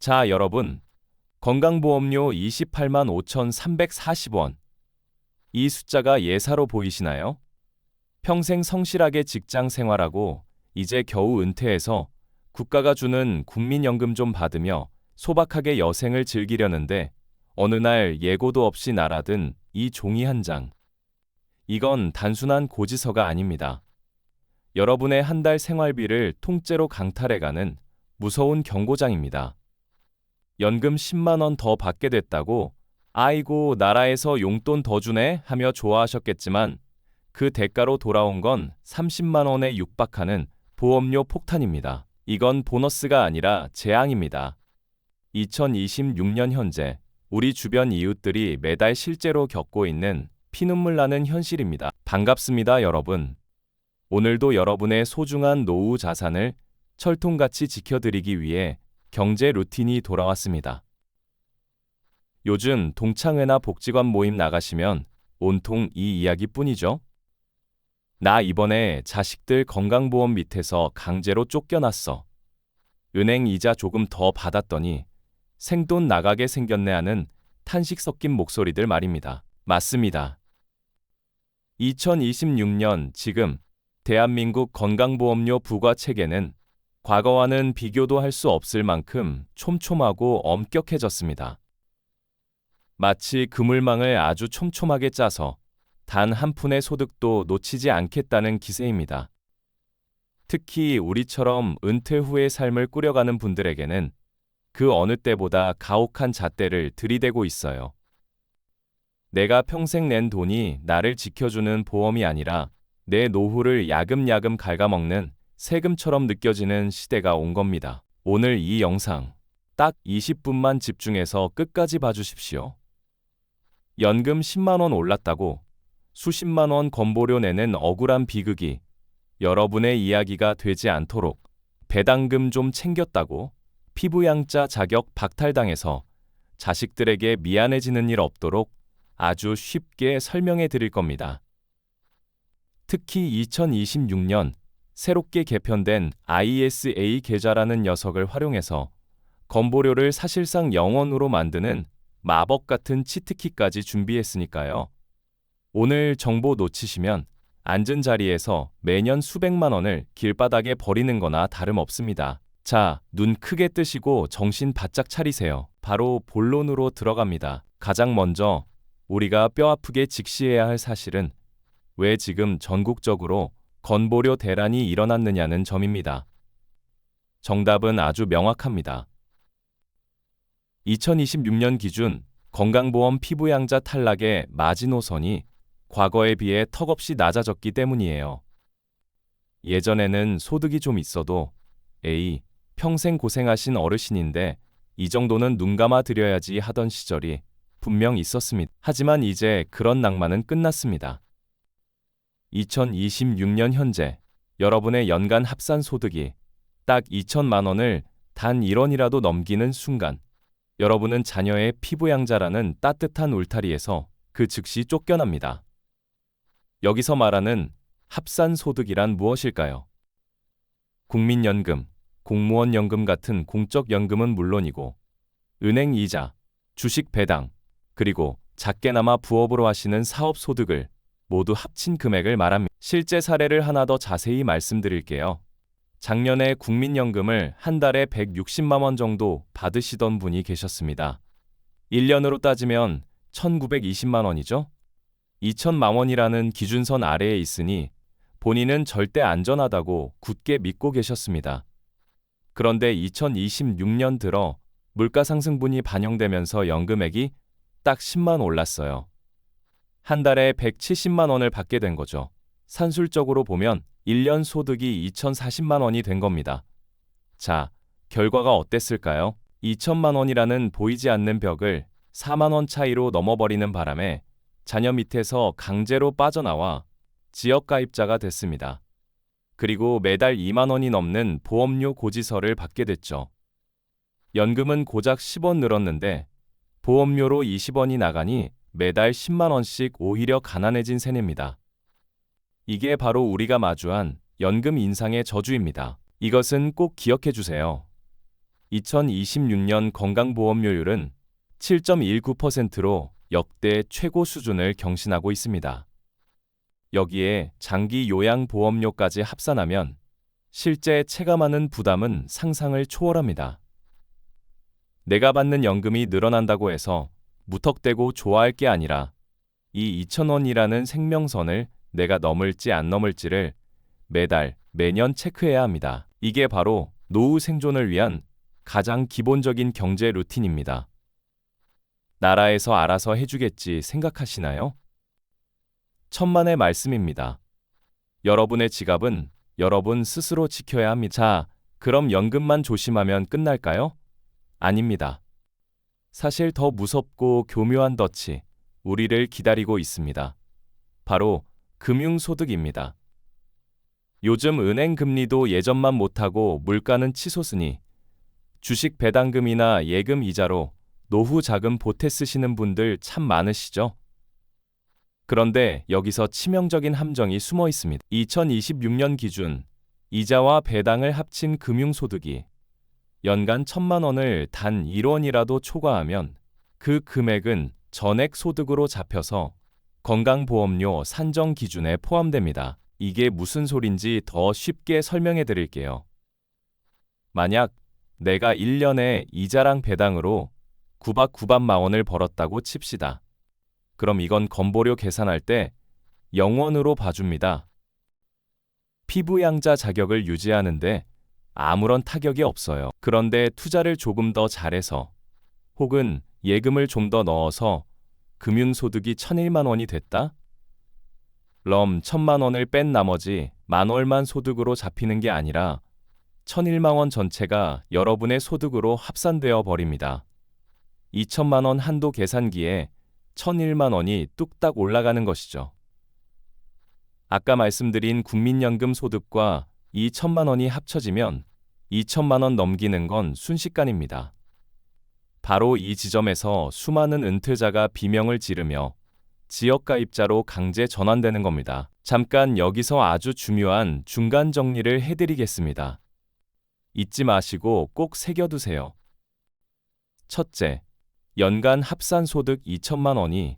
자, 여러분. 건강보험료 28만 5,340원. 이 숫자가 예사로 보이시나요? 평생 성실하게 직장 생활하고 이제 겨우 은퇴해서 국가가 주는 국민연금 좀 받으며 소박하게 여생을 즐기려는데 어느 날 예고도 없이 날아든 이 종이 한 장. 이건 단순한 고지서가 아닙니다. 여러분의 한 달 생활비를 통째로 강탈해가는 무서운 경고장입니다. 연금 10만 원 더 받게 됐다고 아이고 나라에서 용돈 더 주네 하며 좋아하셨겠지만 그 대가로 돌아온 건 30만 원에 육박하는 보험료 폭탄입니다. 이건 보너스가 아니라 재앙입니다. 2026년 현재 우리 주변 이웃들이 매달 실제로 겪고 있는 피눈물 나는 현실입니다. 반갑습니다, 여러분. 오늘도 여러분의 소중한 노후 자산을 철통같이 지켜드리기 위해 경제 루틴이 돌아왔습니다. 요즘 동창회나 복지관 모임 나가시면 온통 이 이야기뿐이죠. 나 이번에 자식들 건강보험 밑에서 강제로 쫓겨났어. 은행 이자 조금 더 받았더니 생돈 나가게 생겼네 하는 탄식 섞인 목소리들 말입니다. 맞습니다. 2026년 지금 대한민국 건강보험료 부과 체계는 과거와는 비교도 할 수 없을 만큼 촘촘하고 엄격해졌습니다. 마치 그물망을 아주 촘촘하게 짜서 단 한 푼의 소득도 놓치지 않겠다는 기세입니다. 특히 우리처럼 은퇴 후의 삶을 꾸려가는 분들에게는 그 어느 때보다 가혹한 잣대를 들이대고 있어요. 내가 평생 낸 돈이 나를 지켜주는 보험이 아니라 내 노후를 야금야금 갉아먹는 세금처럼 느껴지는 시대가 온 겁니다. 오늘 이 영상 딱 20분만 집중해서 끝까지 봐주십시오. 연금 10만 원 올랐다고 수십만 원 건보료 내는 억울한 비극이 여러분의 이야기가 되지 않도록 배당금 좀 챙겼다고 피부양자 자격 박탈당해서 자식들에게 미안해지는 일 없도록 아주 쉽게 설명해 드릴 겁니다. 특히 2026년 새롭게 개편된 ISA 계좌라는 녀석을 활용해서 건보료를 사실상 0원으로 만드는 마법 같은 치트키까지 준비했으니까요. 오늘 정보 놓치시면 앉은 자리에서 매년 수백만 원을 길바닥에 버리는 거나 다름없습니다. 자, 눈 크게 뜨시고 정신 바짝 차리세요. 바로 본론으로 들어갑니다. 가장 먼저 우리가 뼈아프게 직시해야 할 사실은 왜 지금 전국적으로 건보료 대란이 일어났느냐는 점입니다. 정답은 아주 명확합니다. 2026년 기준 건강보험 피부양자 탈락의 마지노선이 과거에 비해 턱없이 낮아졌기 때문이에요. 예전에는 소득이 좀 있어도 에이, 평생 고생하신 어르신인데 이 정도는 눈 감아 드려야지 하던 시절이 분명 있었습니다. 하지만 이제 그런 낭만은 끝났습니다. 2026년 현재 여러분의 연간 합산 소득이 딱 2천만 원을 단 1원이라도 넘기는 순간 여러분은 자녀의 피부양자라는 따뜻한 울타리에서 그 즉시 쫓겨납니다. 여기서 말하는 합산 소득이란 무엇일까요? 국민연금, 공무원연금 같은 공적연금은 물론이고 은행 이자, 주식 배당, 그리고 작게나마 부업으로 하시는 사업 소득을 모두 합친 금액을 말합니다. 실제 사례를 하나 더 자세히 말씀드릴게요. 작년에 국민연금을 한 달에 160만 원 정도 받으시던 분이 계셨습니다. 1년으로 따지면 1,920만 원이죠? 2천만 원이라는 기준선 아래에 있으니 본인은 절대 안전하다고 굳게 믿고 계셨습니다. 그런데 2026년 들어 물가 상승분이 반영되면서 연금액이 딱 10만 올랐어요. 한 달에 170만 원을 받게 된 거죠. 산술적으로 보면 1년 소득이 2,040만 원이 된 겁니다. 자, 결과가 어땠을까요? 2천만 원이라는 보이지 않는 벽을 4만 원 차이로 넘어버리는 바람에 자녀 밑에서 강제로 빠져나와 지역가입자가 됐습니다. 그리고 매달 2만 원이 넘는 보험료 고지서를 받게 됐죠. 연금은 고작 10원 늘었는데 보험료로 20원이 나가니 매달 10만 원씩 오히려 가난해진 셈입니다. 이게 바로 우리가 마주한 연금 인상의 저주입니다. 이것은 꼭 기억해 주세요. 2026년 건강보험료율은 7.19%로 역대 최고 수준을 경신하고 있습니다. 여기에 장기 요양보험료까지 합산하면 실제 체감하는 부담은 상상을 초월합니다. 내가 받는 연금이 늘어난다고 해서 무턱대고 좋아할 게 아니라 이 2,000원이라는 생명선을 내가 넘을지 안 넘을지를 매달, 매년 체크해야 합니다. 이게 바로 노후 생존을 위한 가장 기본적인 경제 루틴입니다. 나라에서 알아서 해주겠지 생각하시나요? 천만의 말씀입니다. 여러분의 지갑은 여러분 스스로 지켜야 합니다. 자, 그럼 연금만 조심하면 끝날까요? 아닙니다. 사실 더 무섭고 교묘한 덫이 우리를 기다리고 있습니다. 바로 금융소득입니다. 요즘 은행 금리도 예전만 못하고 물가는 치솟으니 주식 배당금이나 예금 이자로 노후 자금 보태 쓰시는 분들 참 많으시죠? 그런데 여기서 치명적인 함정이 숨어 있습니다. 2026년 기준 이자와 배당을 합친 금융소득이 연간 1,000만 원을 단 1원이라도 초과하면 그 금액은 전액 소득으로 잡혀서 건강보험료 산정 기준에 포함됩니다. 이게 무슨 소린지 더 쉽게 설명해 드릴게요. 만약 내가 1년에 이자랑 배당으로 900만 원을 벌었다고 칩시다. 그럼 이건 건보료 계산할 때 0원으로 봐줍니다. 피부양자 자격을 유지하는데 아무런 타격이 없어요. 그런데 투자를 조금 더 잘해서 혹은 예금을 좀 더 넣어서 금융소득이 1,001만 원이 됐다? 그럼 1,000만 원을 뺀 나머지 10,000원만 소득으로 잡히는 게 아니라 1,001만 원 전체가 여러분의 소득으로 합산되어 버립니다. 2,000만 원 한도 계산기에 1,001만 원이 뚝딱 올라가는 것이죠. 아까 말씀드린 국민연금 소득과 이 1,000만 원이 합쳐지면 2,000만 원 넘기는 건 순식간입니다. 바로 이 지점에서 수많은 은퇴자가 비명을 지르며 지역가입자로 강제 전환되는 겁니다. 잠깐 여기서 아주 중요한 중간 정리를 해드리겠습니다. 잊지 마시고 꼭 새겨두세요. 첫째, 연간 합산 소득 2,000만 원이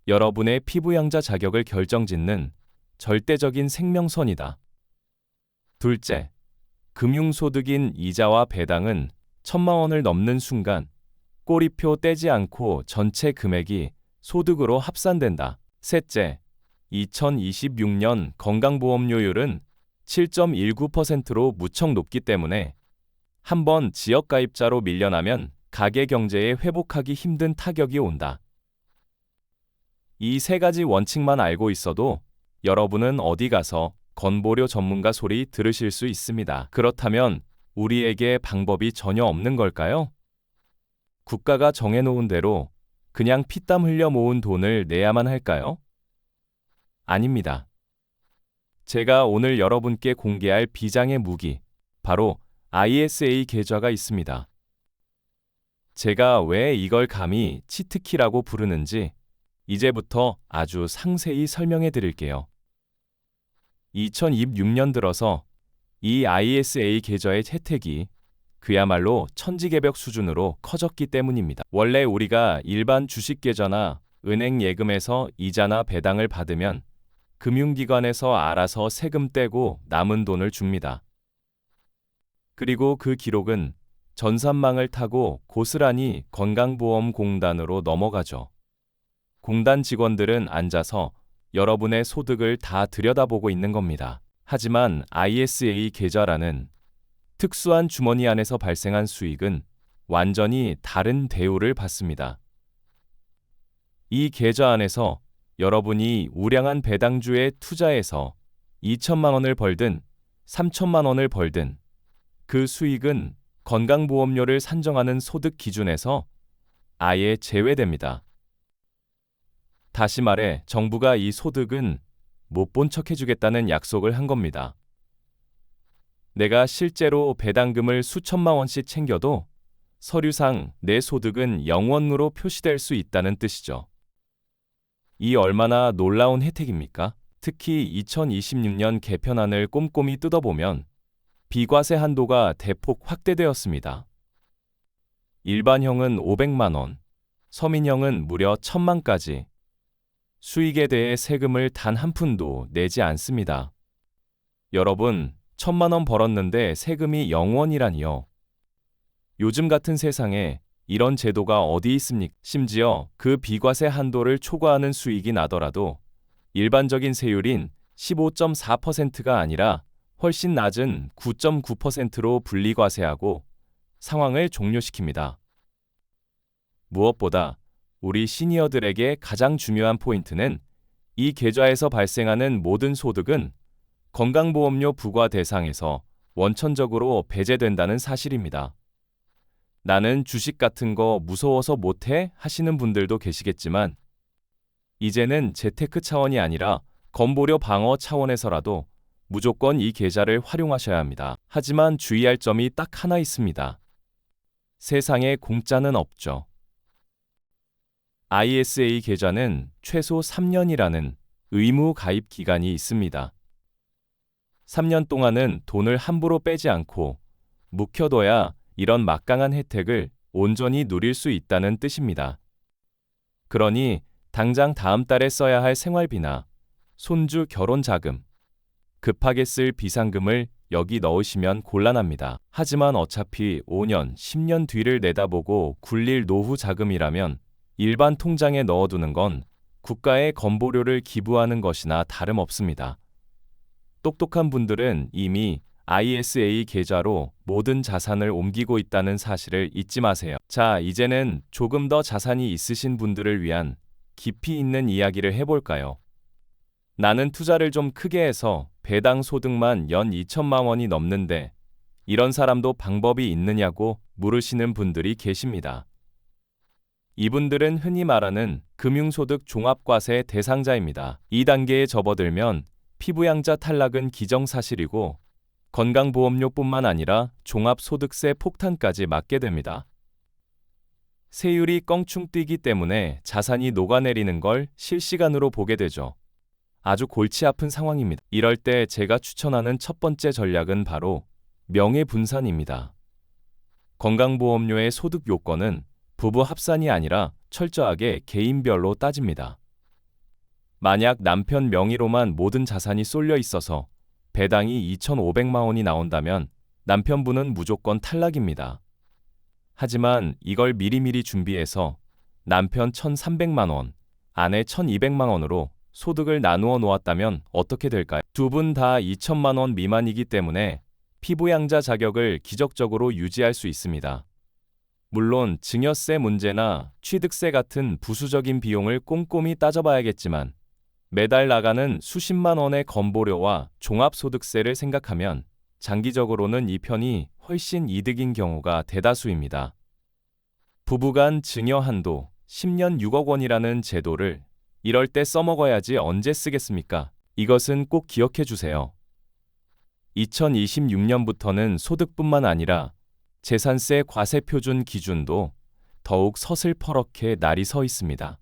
여러분의 피부양자 자격을 결정짓는 절대적인 생명선이다. 둘째, 금융소득인 이자와 배당은 1,000만 원을 넘는 순간 꼬리표 떼지 않고 전체 금액이 소득으로 합산된다. 셋째, 2026년 건강보험료율은 7.19%로 무척 높기 때문에 한번 지역가입자로 밀려나면 가계 경제에 회복하기 힘든 타격이 온다. 이 세 가지 원칙만 알고 있어도 여러분은 어디 가서 건보료 전문가 소리 들으실 수 있습니다. 그렇다면 우리에게 방법이 전혀 없는 걸까요? 국가가 정해놓은 대로 그냥 피땀 흘려 모은 돈을 내야만 할까요? 아닙니다. 제가 오늘 여러분께 공개할 비장의 무기, 바로 ISA 계좌가 있습니다. 제가 왜 이걸 감히 치트키라고 부르는지 이제부터 아주 상세히 설명해 드릴게요. 2026년 들어서 이 ISA 계좌의 혜택이 그야말로 천지개벽 수준으로 커졌기 때문입니다. 원래 우리가 일반 주식 계좌나 은행 예금에서 이자나 배당을 받으면 금융기관에서 알아서 세금 떼고 남은 돈을 줍니다. 그리고 그 기록은 전산망을 타고 고스란히 건강보험공단으로 넘어가죠. 공단 직원들은 앉아서 여러분의 소득을 다 들여다보고 있는 겁니다. 하지만 ISA 계좌라는 특수한 주머니 안에서 발생한 수익은 완전히 다른 대우를 받습니다. 이 계좌 안에서 여러분이 우량한 배당주에 투자해서 2,000만 원을 벌든 3,000만 원을 벌든 그 수익은 건강보험료를 산정하는 소득 기준에서 아예 제외됩니다. 다시 말해 정부가 이 소득은 못 본 척 해주겠다는 약속을 한 겁니다. 내가 실제로 배당금을 수천만 원씩 챙겨도 서류상 내 소득은 0원으로 표시될 수 있다는 뜻이죠. 이 얼마나 놀라운 혜택입니까? 특히 2026년 개편안을 꼼꼼히 뜯어보면 비과세 한도가 대폭 확대되었습니다. 일반형은 500만 원, 서민형은 무려 1000만까지. 수익에 대해 세금을 단 한 푼도 내지 않습니다. 여러분, 1000만 원 벌었는데 세금이 0원이라니요. 요즘 같은 세상에 이런 제도가 어디 있습니까? 심지어 그 비과세 한도를 초과하는 수익이 나더라도 일반적인 세율인 15.4%가 아니라 훨씬 낮은 9.9%로 분리과세하고 상황을 종료시킵니다. 무엇보다 우리 시니어들에게 가장 중요한 포인트는 이 계좌에서 발생하는 모든 소득은 건강보험료 부과 대상에서 원천적으로 배제된다는 사실입니다. 나는 주식 같은 거 무서워서 못해 하시는 분들도 계시겠지만 이제는 재테크 차원이 아니라 건보료 방어 차원에서라도 무조건 이 계좌를 활용하셔야 합니다. 하지만 주의할 점이 딱 하나 있습니다. 세상에 공짜는 없죠. ISA 계좌는 최소 3년이라는 의무 가입 기간이 있습니다. 3년 동안은 돈을 함부로 빼지 않고 묵혀둬야 이런 막강한 혜택을 온전히 누릴 수 있다는 뜻입니다. 그러니 당장 다음 달에 써야 할 생활비나 손주 결혼 자금, 급하게 쓸 비상금을 여기 넣으시면 곤란합니다. 하지만 어차피 5년, 10년 뒤를 내다보고 굴릴 노후 자금이라면 일반 통장에 넣어두는 건 국가에 건보료를 기부하는 것이나 다름없습니다. 똑똑한 분들은 이미 ISA 계좌로 모든 자산을 옮기고 있다는 사실을 잊지 마세요. 자, 이제는 조금 더 자산이 있으신 분들을 위한 깊이 있는 이야기를 해볼까요? 나는 투자를 좀 크게 해서 배당 소득만 연 2천만 원이 넘는데 이런 사람도 방법이 있느냐고 물으시는 분들이 계십니다. 이분들은 흔히 말하는 금융소득 종합과세 대상자입니다. 이 단계에 접어들면 피부양자 탈락은 기정사실이고 건강보험료뿐만 아니라 종합소득세 폭탄까지 맞게 됩니다. 세율이 껑충 뛰기 때문에 자산이 녹아내리는 걸 실시간으로 보게 되죠. 아주 골치 아픈 상황입니다. 이럴 때 제가 추천하는 첫 번째 전략은 바로 명예분산입니다. 건강보험료의 소득 요건은 부부 합산이 아니라 철저하게 개인별로 따집니다. 만약 남편 명의로만 모든 자산이 쏠려 있어서 배당이 2,500만 원이 나온다면 남편분은 무조건 탈락입니다. 하지만 이걸 미리미리 준비해서 남편 1,300만 원, 아내 1,200만 원으로 소득을 나누어 놓았다면 어떻게 될까요? 두 분 다 2천만 원 미만이기 때문에 피부양자 자격을 기적적으로 유지할 수 있습니다. 물론 증여세 문제나 취득세 같은 부수적인 비용을 꼼꼼히 따져봐야겠지만 매달 나가는 수십만 원의 건보료와 종합소득세를 생각하면 장기적으로는 이 편이 훨씬 이득인 경우가 대다수입니다. 부부간 증여 한도 10년 6억 원이라는 제도를 이럴 때 써먹어야지 언제 쓰겠습니까? 이것은 꼭 기억해 주세요. 2026년부터는 소득뿐만 아니라 재산세 과세 표준 기준도 더욱 서슬퍼렇게 날이 서 있습니다.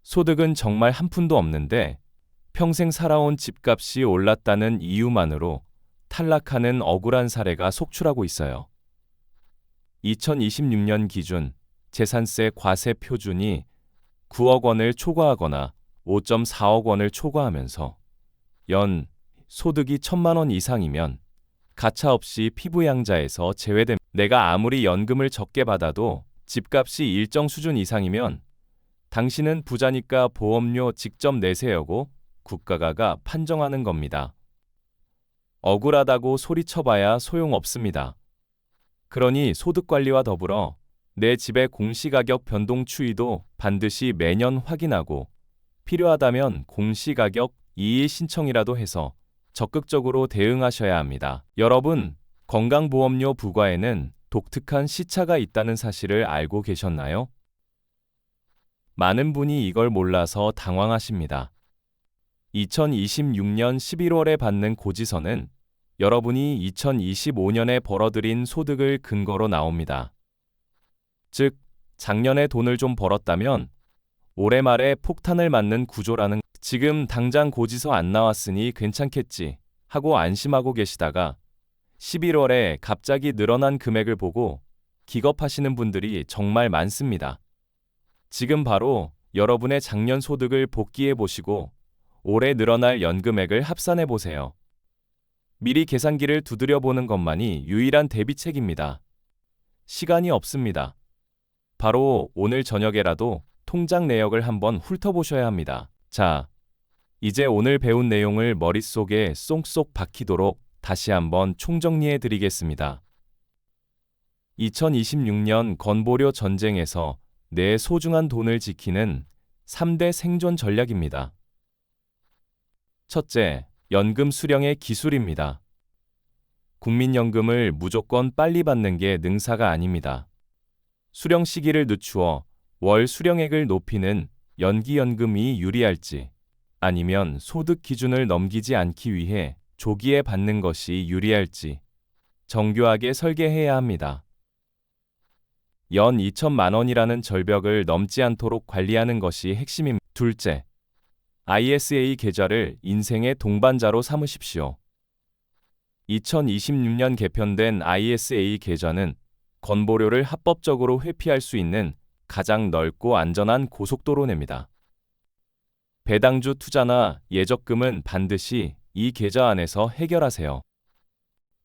소득은 정말 한 푼도 없는데 평생 살아온 집값이 올랐다는 이유만으로 탈락하는 억울한 사례가 속출하고 있어요. 2026년 기준 재산세 과세 표준이 9억 원을 초과하거나 5.4억 원을 초과하면서 연 소득이 1,000만 원 이상이면 가차없이 피부양자에서 제외됩니다. 내가 아무리 연금을 적게 받아도 집값이 일정 수준 이상이면 당신은 부자니까 보험료 직접 내세요고 국가가 판정하는 겁니다. 억울하다고 소리쳐봐야 소용없습니다. 그러니 소득관리와 더불어 내 집의 공시가격 변동 추이도 반드시 매년 확인하고 필요하다면 공시가격 이의 신청이라도 해서 적극적으로 대응하셔야 합니다. 여러분, 건강보험료 부과에는 독특한 시차가 있다는 사실을 알고 계셨나요? 많은 분이 이걸 몰라서 당황하십니다. 2026년 11월에 받는 고지서는 여러분이 2025년에 벌어들인 소득을 근거로 나옵니다. 즉, 작년에 돈을 좀 벌었다면 올해 말에 폭탄을 맞는 구조라는 지금 당장 고지서 안 나왔으니 괜찮겠지 하고 안심하고 계시다가 11월에 갑자기 늘어난 금액을 보고 기겁하시는 분들이 정말 많습니다. 지금 바로 여러분의 작년 소득을 복기해 보시고 올해 늘어날 연금액을 합산해 보세요. 미리 계산기를 두드려 보는 것만이 유일한 대비책입니다. 시간이 없습니다. 바로 오늘 저녁에라도 통장 내역을 한번 훑어보셔야 합니다. 자, 이제 오늘 배운 내용을 머릿속에 쏙쏙 박히도록 다시 한번 총정리해 드리겠습니다. 2026년 건보료 전쟁에서 내 소중한 돈을 지키는 3대 생존 전략입니다. 첫째, 연금 수령의 기술입니다. 국민연금을 무조건 빨리 받는 게 능사가 아닙니다. 수령 시기를 늦추어 월 수령액을 높이는 연기연금이 유리할지, 아니면 소득 기준을 넘기지 않기 위해 조기에 받는 것이 유리할지 정교하게 설계해야 합니다. 연 2천만 원이라는 절벽을 넘지 않도록 관리하는 것이 핵심입니다. 둘째, ISA 계좌를 인생의 동반자로 삼으십시오. 2026년 개편된 ISA 계좌는 건보료를 합법적으로 회피할 수 있는 가장 넓고 안전한 고속도로입니다. 배당주 투자나 예적금은 반드시 이 계좌 안에서 해결하세요.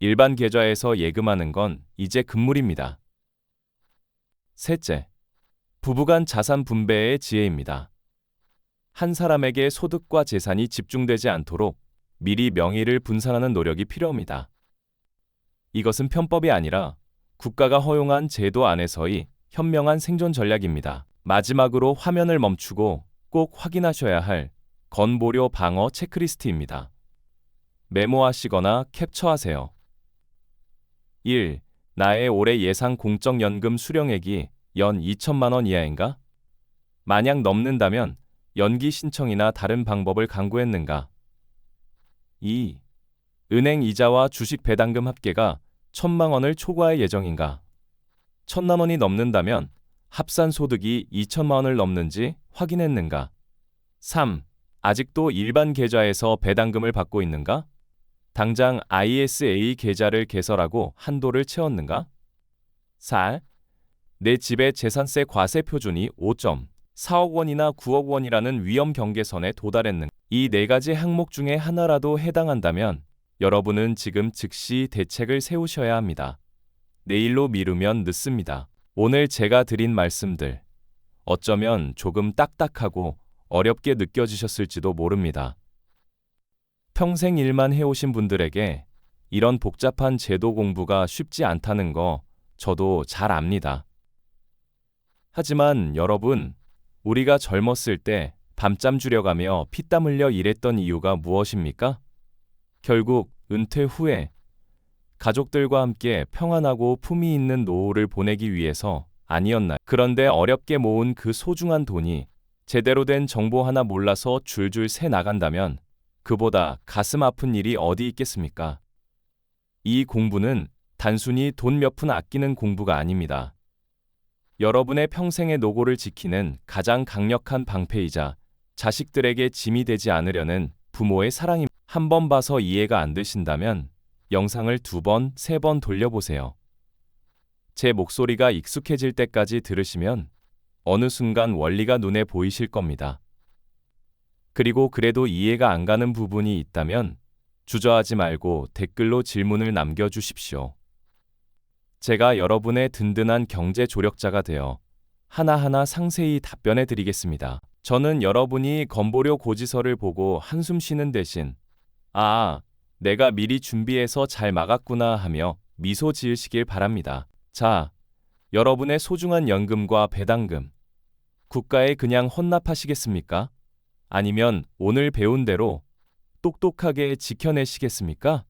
일반 계좌에서 예금하는 건 이제 금물입니다. 셋째, 부부간 자산 분배의 지혜입니다. 한 사람에게 소득과 재산이 집중되지 않도록 미리 명의를 분산하는 노력이 필요합니다. 이것은 편법이 아니라 국가가 허용한 제도 안에서의 현명한 생존 전략입니다. 마지막으로 화면을 멈추고 꼭 확인하셔야 할 건보료 방어 체크리스트입니다. 메모하시거나 캡처하세요. 1. 나의 올해 예상 공적연금 수령액이 연 2천만 원 이하인가? 만약 넘는다면 연기 신청이나 다른 방법을 강구했는가? 2. 은행 이자와 주식 배당금 합계가 1천만 원을 초과할 예정인가? 1,000만 원이 넘는다면 합산 소득이 2천만 원을 넘는지 확인했는가? 3. 아직도 일반 계좌에서 배당금을 받고 있는가? 당장 ISA 계좌를 개설하고 한도를 채웠는가? 4. 내 집의 재산세 과세 표준이 5.4억 원이나 9억 원이라는 위험 경계선에 도달했는가? 이 네 가지 항목 중에 하나라도 해당한다면 여러분은 지금 즉시 대책을 세우셔야 합니다. 내일로 미루면 늦습니다. 오늘 제가 드린 말씀들, 어쩌면 조금 딱딱하고 어렵게 느껴지셨을지도 모릅니다. 평생 일만 해오신 분들에게 이런 복잡한 제도 공부가 쉽지 않다는 거 저도 잘 압니다. 하지만 여러분, 우리가 젊었을 때 밤잠 줄여가며 피땀 흘려 일했던 이유가 무엇입니까? 결국 은퇴 후에 가족들과 함께 평안하고 품위 있는 노후를 보내기 위해서 아니었나요? 그런데 어렵게 모은 그 소중한 돈이 제대로 된 정보 하나 몰라서 줄줄 새 나간다면 그보다 가슴 아픈 일이 어디 있겠습니까? 이 공부는 단순히 돈 몇 푼 아끼는 공부가 아닙니다. 여러분의 평생의 노고를 지키는 가장 강력한 방패이자 자식들에게 짐이 되지 않으려는 부모의 사랑입니다. 한 번 봐서 이해가 안 되신다면 영상을 2번, 3번 돌려보세요. 제 목소리가 익숙해질 때까지 들으시면 어느 순간 원리가 눈에 보이실 겁니다. 그리고 그래도 이해가 안 가는 부분이 있다면 주저하지 말고 댓글로 질문을 남겨주십시오. 제가 여러분의 든든한 경제 조력자가 되어 하나하나 상세히 답변해 드리겠습니다. 저는 여러분이 건보료 고지서를 보고 한숨 쉬는 대신 내가 미리 준비해서 잘 막았구나 하며 미소 지으시길 바랍니다. 자, 여러분의 소중한 연금과 배당금, 국가에 그냥 헌납하시겠습니까? 아니면 오늘 배운 대로 똑똑하게 지켜내시겠습니까?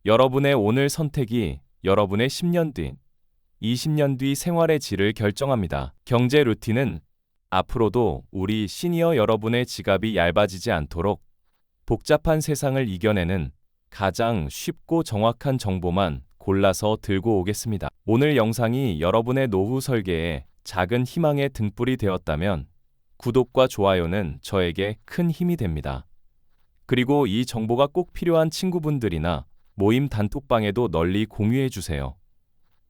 여러분의 오늘 선택이 여러분의 10년 뒤, 20년 뒤 생활의 질을 결정합니다. 경제 루틴은 앞으로도 우리 시니어 여러분의 지갑이 얇아지지 않도록 복잡한 세상을 이겨내는 가장 쉽고 정확한 정보만 골라서 들고 오겠습니다. 오늘 영상이 여러분의 노후 설계에 작은 희망의 등불이 되었다면 구독과 좋아요는 저에게 큰 힘이 됩니다. 그리고 이 정보가 꼭 필요한 친구분들이나 모임 단톡방에도 널리 공유해 주세요.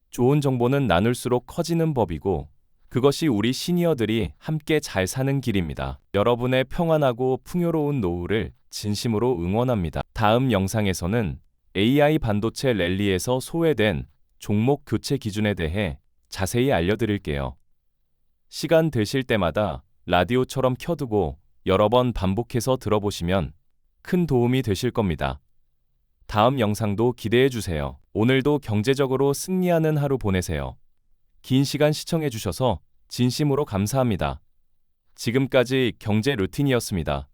좋은 정보는 나눌수록 커지는 법이고, 그것이 우리 시니어들이 함께 잘 사는 길입니다. 여러분의 평안하고 풍요로운 노후를 진심으로 응원합니다. 다음 영상에서는 AI 반도체 랠리에서 소외된 종목 교체 기준에 대해 자세히 알려드릴게요. 시간 되실 때마다 라디오처럼 켜두고 여러 번 반복해서 들어보시면 큰 도움이 되실 겁니다. 다음 영상도 기대해 주세요. 오늘도 경제적으로 승리하는 하루 보내세요. 긴 시간 시청해 주셔서 진심으로 감사합니다. 지금까지 경제 루틴이었습니다.